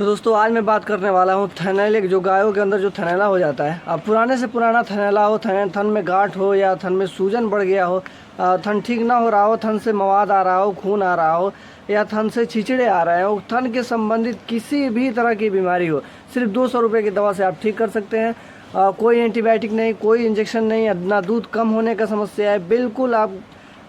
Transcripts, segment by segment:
तो दोस्तों आज मैं बात करने वाला हूँ थनैले, जो गायों के अंदर जो थनैला हो जाता है। अब पुराने से पुराना थनैला हो, थन में गांठ हो या थन में सूजन बढ़ गया हो, थन ठीक ना हो रहा हो, थन से मवाद आ रहा हो, खून आ रहा हो या थन से छिचड़े आ रहे हो, थन के संबंधित किसी भी तरह की बीमारी हो, सिर्फ 200 रुपये की दवा से आप ठीक कर सकते हैं। कोई एंटीबायोटिक नहीं, कोई इंजेक्शन नहीं, ना दूध कम होने का समस्या है। बिल्कुल आप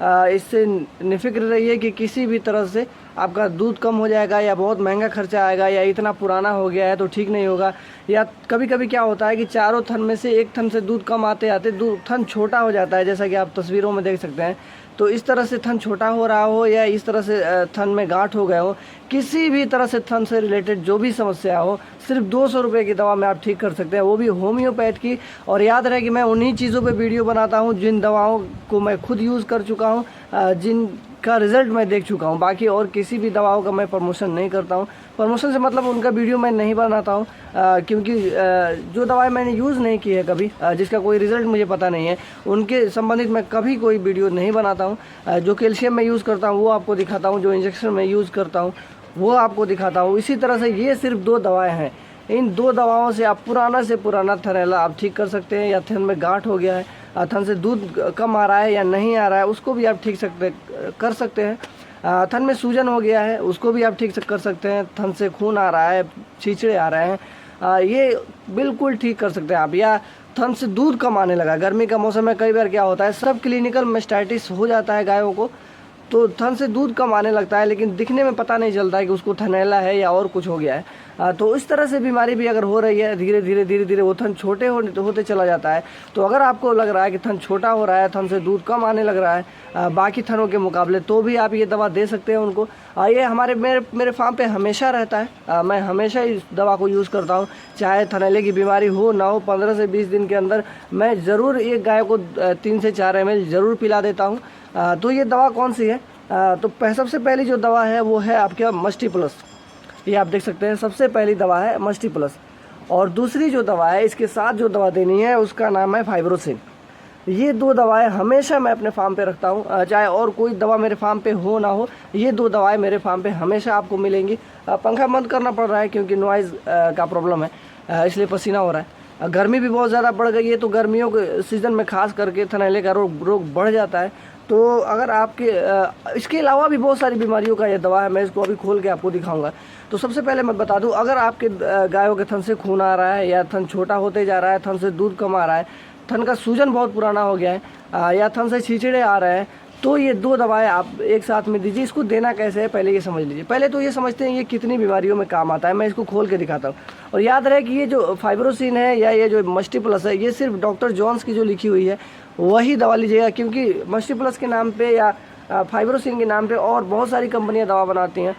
इससे निफिक्र रहिए कि किसी भी तरह से आपका दूध कम हो जाएगा या बहुत महंगा खर्चा आएगा या इतना पुराना हो गया है तो ठीक नहीं होगा। या कभी कभी क्या होता है कि चारों थन में से एक थन से दूध कम आते आते दूध थन छोटा हो जाता है, जैसा कि आप तस्वीरों में देख सकते हैं। तो इस तरह से थन छोटा हो रहा हो या इस तरह से थन में गांठ हो गए हो, किसी भी तरह से थन से रिलेटेड जो भी समस्या हो, सिर्फ 200 रुपये की दवा में आप ठीक कर सकते हैं, वो भी होम्योपैथ की। और याद रहे कि मैं उन्हीं चीज़ों पे वीडियो बनाता हूँ जिन दवाओं को मैं खुद यूज़ कर चुका हूँ, जिनका रिज़ल्ट मैं देख चुका हूँ। बाकी और किसी भी दवाओं का मैं प्रमोशन नहीं करता हूँ। प्रमोशन से मतलब उनका वीडियो मैं नहीं बनाता हूँ, क्योंकि जो दवाएं मैंने यूज़ नहीं की है कभी, जिसका कोई रिज़ल्ट मुझे पता नहीं है, उनके संबंधित मैं कभी कोई वीडियो नहीं बनाता हूँ। जो कैल्शियम मैं यूज़ करता हूँ वो आपको दिखाता हूँ, जो इंजेक्शन मैं यूज़ करता हूँ वो आपको दिखाता हूँ। इसी तरह से ये सिर्फ 2 दवाएं हैं। इन 2 दवाओं से आप पुराना से पुराना थनैला आप ठीक कर सकते हैं। या थन में गांठ हो गया है, थन से दूध कम आ रहा है या नहीं आ रहा है, उसको भी आप ठीक कर सकते हैं। थन में सूजन हो गया है, उसको भी आप ठीक कर सकते हैं। थन से खून आ रहा है, छिचड़े आ रहे हैं, ये बिल्कुल ठीक कर सकते हैं आप। या थन से दूध कम आने लगा, गर्मी का मौसम में कई बार क्या होता है, सब क्लिनिकल मेस्टाइटिस हो जाता है गायों को, तो थन से दूध कम आने लगता है, लेकिन दिखने में पता नहीं चलता है कि उसको थनैला है या और कुछ हो गया है। तो इस तरह से बीमारी भी अगर हो रही है, धीरे धीरे वो थन छोटे होते चला जाता है। तो अगर आपको लग रहा है कि थन छोटा हो रहा है, थन से दूध कम आने लग रहा है बाकी थनों के मुकाबले, तो भी आप ये दवा दे सकते हैं उनको। ये मेरे फार्म पे हमेशा रहता है। मैं हमेशा इस दवा को यूज़ करता हूँ, चाहे थनैले की बीमारी हो ना हो। 15 से 20 दिन के अंदर मैं ज़रूर एक गाय को 3 से 4 ml ज़रूर पिला देता हूँ। तो ये दवा कौन सी है? तो सबसे पहली जो दवा है वो है आपके मस्टी प्लस। ये आप देख सकते हैं, सबसे पहली दवा है मस्टी प्लस। और दूसरी जो दवा है, इसके साथ जो दवा देनी है उसका नाम है फाइब्रोसिन। ये 2 दवाएं हमेशा मैं अपने फार्म पे रखता हूँ, चाहे और कोई दवा मेरे फार्म पे हो ना हो, ये 2 दवाएं मेरे फार्म पे हमेशा आपको मिलेंगी। पंखा बंद करना पड़ रहा है क्योंकि नॉइज़ का प्रॉब्लम है, इसलिए पसीना हो रहा है। गर्मी भी बहुत ज़्यादा बढ़ गई है, तो गर्मियों के सीज़न में खास करके थनैले का रोग बढ़ जाता है। तो अगर आपके इसके अलावा भी बहुत सारी बीमारियों का ये दवा है, मैं इसको अभी खोल के आपको दिखाऊंगा। तो सबसे पहले मैं बता दूं, अगर आपके गायों के थन से खून आ रहा है या थन छोटा होते जा रहा है, थन से दूध कम आ रहा है, थन का सूजन बहुत पुराना हो गया है, या थन से छिचड़े आ रहे हैं, तो ये 2 दवाएं आप एक साथ में दीजिए। इसको देना कैसे है पहले ये समझ लीजिए। पहले तो ये समझते हैं ये कितनी बीमारियों में काम आता है, मैं इसको खोल के दिखाता हूँ। और याद रहे कि ये जो फाइब्रोसिन है या ये जो मस्टी प्लस है, ये सिर्फ डॉक्टर जॉन्स की जो लिखी हुई है वही दवा लीजिएगा, क्योंकि मस्टी प्लस के नाम पे या फाइब्रोसिन के नाम पे और बहुत सारी कंपनियां दवा बनाती हैं,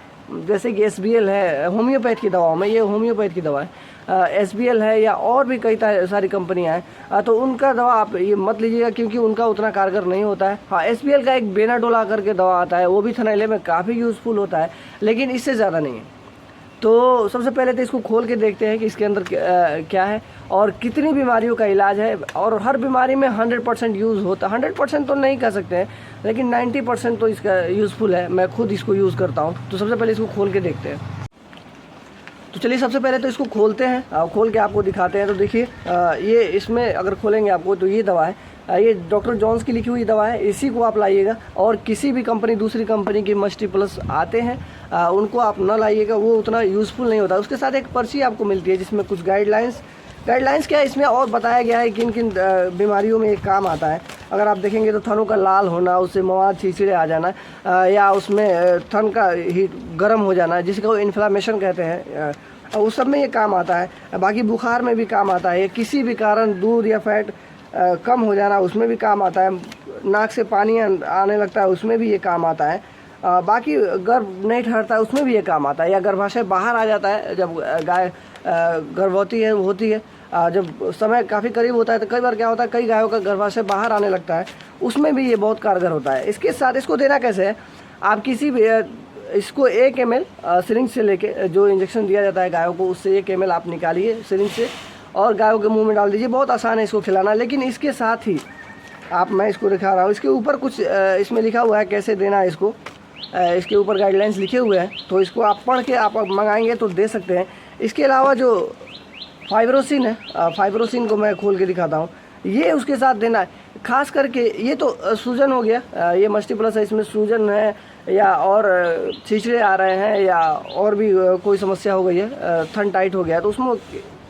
जैसे कि SBL है होम्योपैथ की दवाओं में, ये होम्योपैथ की दवा है। SBL है या और भी कई सारी कंपनियां हैं, तो उनका दवा आप ये मत लीजिएगा, क्योंकि उनका उतना कारगर नहीं होता है। हाँ, SBL का एक बेनाडोला करके दवा आता है, वो भी थनैले में काफ़ी यूज़फुल होता है, लेकिन इससे ज़्यादा नहीं है। तो सबसे पहले तो इसको खोल के देखते हैं कि इसके अंदर क्या है और कितनी बीमारियों का इलाज है। और हर बीमारी में 100% यूज़ होता है, 100% तो नहीं कह सकते हैं, लेकिन 90% तो इसका यूज़फुल है। मैं खुद इसको यूज़ करता हूँ। तो सबसे पहले इसको खोल के देखते हैं। तो चलिए सबसे पहले तो इसको खोलते हैं, खोल के आपको दिखाते हैं। तो देखिए, ये इसमें अगर खोलेंगे आपको तो ये दवा है, ये डॉक्टर जॉन्स की लिखी हुई दवा है, इसी को आप लाइएगा। और किसी भी कंपनी, दूसरी कंपनी की मस्टी प्लस आते हैं, उनको आप ना लाइएगा, वो उतना यूज़फुल नहीं होता। उसके साथ एक पर्ची आपको मिलती है जिसमें कुछ गाइडलाइंस क्या है, इसमें और बताया गया है किन किन बीमारियों में ये काम आता है। अगर आप देखेंगे तो थनों का लाल होना, उससे मवाद छिचड़े आ जाना, या उसमें थन का हीट गर्म हो जाना, जिसको इन्फ्लामेशन कहते हैं, उस सब में ये काम आता है। बाकी बुखार में भी काम आता है। किसी भी कारण दूध या फैट कम हो जाना, उसमें भी काम आता है। नाक से पानी आने लगता है, उसमें भी ये काम आता है। बाकी गर्भ नहीं ठहरता है, उसमें भी ये काम आता है। या गर्भाशय बाहर आ जाता है, जब गाय गर्भवती होती है, जब समय काफ़ी करीब होता है, तो कई बार क्या होता है, कई गायों का गर्भाशय बाहर आने लगता है, उसमें भी ये बहुत कारगर होता है। इसके साथ इसको देना कैसे है, आप किसी भी इसको 1 ml सिरिंज से लेके, जो इंजेक्शन दिया जाता है गायों को, उससे 1 ml आप निकालिए सिरिंज से और गायों के मुंह में डाल दीजिए। बहुत आसान है इसको खिलाना। लेकिन इसके साथ ही मैं इसको दिखा रहा हूँ, इसके ऊपर कुछ इसमें लिखा हुआ है कैसे देना है इसको। इसके ऊपर गाइडलाइंस लिखे हुए हैं, तो इसको आप पढ़ के आप मंगाएंगे तो दे सकते हैं। इसके अलावा जो फाइब्रोसिन है, फाइब्रोसिन को मैं खोल के दिखाता हूँ, ये उसके साथ देना है। खास करके ये तो सूजन हो गया, ये मस्टी प्लस है, इसमें सूजन है या और छिछड़े आ रहे हैं या और भी कोई समस्या हो गई है, थन टाइट हो गया है, तो उसमें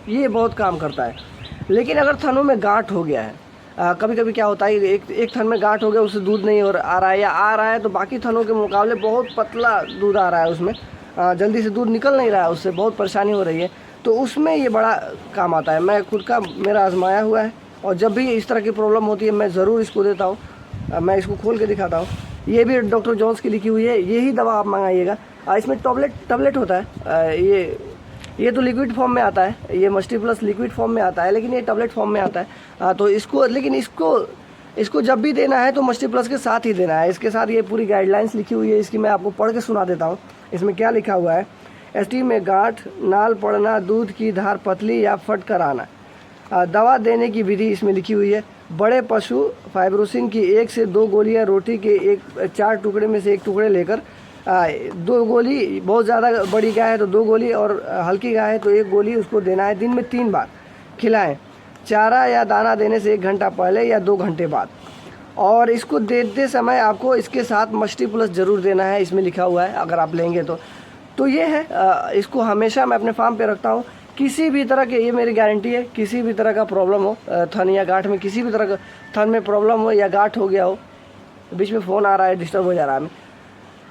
ये बहुत काम करता है। लेकिन अगर थनों में गांठ हो गया है, कभी कभी क्या होता है एक थन में गांठ हो गया, उससे दूध नहीं और आ रहा है, या आ रहा है तो बाकी थनों के मुकाबले बहुत पतला दूध आ रहा है, उसमें जल्दी से दूध निकल नहीं रहा है, उससे बहुत परेशानी हो रही है, तो उसमें ये बड़ा काम आता है। मैं खुद का मेरा आजमाया हुआ है, और जब भी इस तरह की प्रॉब्लम होती है मैं ज़रूर इसको देता हूँ। मैं इसको खोल के दिखाता हूँ। ये भी डॉक्टर जॉन्स की लिखी हुई है, यही दवा आप मंगाइएगा। इसमें टैबलेट होता है, ये तो लिक्विड फॉर्म में आता है, ये मस्टी प्लस लिक्विड फॉर्म में आता है, लेकिन ये टैबलेट फॉर्म में आता है। तो इसको जब भी देना है तो मस्टी प्लस के साथ ही देना है। इसके साथ ये पूरी गाइडलाइंस लिखी हुई है, इसकी मैं आपको पढ़ के सुना देता हूँ। इसमें क्या लिखा हुआ है, एसटी में गांठ, नाल पड़ना, दूध की धार पतली या फट कर आना। दवा देने की विधि इसमें लिखी हुई है। बड़े पशु फाइब्रोसिन की 1 से 2 गोलियां रोटी के 4 टुकड़े में से 1 टुकड़े लेकर 2 गोली, बहुत ज़्यादा बड़ी गाय है तो 2 गोली, और हल्की गाय है तो 1 गोली उसको देना है। दिन में 3 बार खिलाएं। चारा या दाना देने से 1 घंटा पहले या 2 घंटे बाद। और इसको देते समय आपको इसके साथ मस्टी प्लस ज़रूर देना है, इसमें लिखा हुआ है अगर आप लेंगे तो ये है। इसको हमेशा मैं अपने फार्म पे रखता हूँ। किसी भी तरह के, ये मेरी गारंटी है, किसी भी तरह का प्रॉब्लम हो थन या गांठ में, किसी भी तरह का थन में प्रॉब्लम हो या गांठ हो गया हो, बीच में फ़ोन आ रहा है, डिस्टर्ब हो जा रहा है,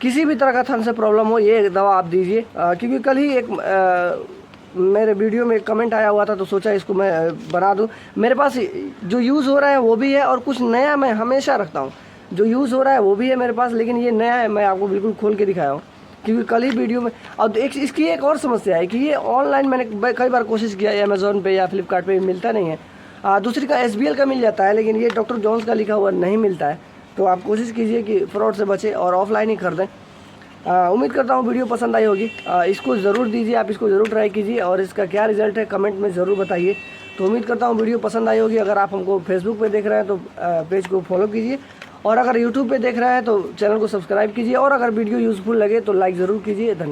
किसी भी तरह का थन से प्रॉब्लम हो, ये दवा आप दीजिए। क्योंकि कल ही एक मेरे वीडियो में कमेंट आया हुआ था, तो सोचा इसको मैं बना दूं। मेरे पास जो यूज़ हो रहा है वो भी है, और कुछ नया मैं हमेशा रखता हूं। जो यूज़ हो रहा है वो भी है मेरे पास, लेकिन ये नया है, मैं आपको बिल्कुल खोल के दिखाया हूँ। क्योंकि कल ही वीडियो में, और इसकी एक और समस्या है कि ये ऑनलाइन मैंने कई बार कोशिश किया, अमेज़ोन पे या फ्लिपकार्ट पे मिलता नहीं है। दूसरी का SBL का मिल जाता है, लेकिन ये डॉक्टर जॉन्स का लिखा हुआ नहीं मिलता है। तो आप कोशिश कीजिए कि फ्रॉड से बचें और ऑफलाइन ही खरीदें। उम्मीद करता हूँ वीडियो पसंद आई होगी। इसको ज़रूर दीजिए, आप इसको ज़रूर ट्राई कीजिए, और इसका क्या रिज़ल्ट है कमेंट में ज़रूर बताइए। तो उम्मीद करता हूँ वीडियो पसंद आई होगी। अगर आप हमको फेसबुक पे देख रहे हैं तो पेज को फॉलो कीजिए, और अगर यूट्यूब पे देख रहे हैं तो चैनल को सब्सक्राइब कीजिए, और अगर वीडियो यूज़फुल लगे तो लाइक ज़रूर कीजिए। धन्यवाद।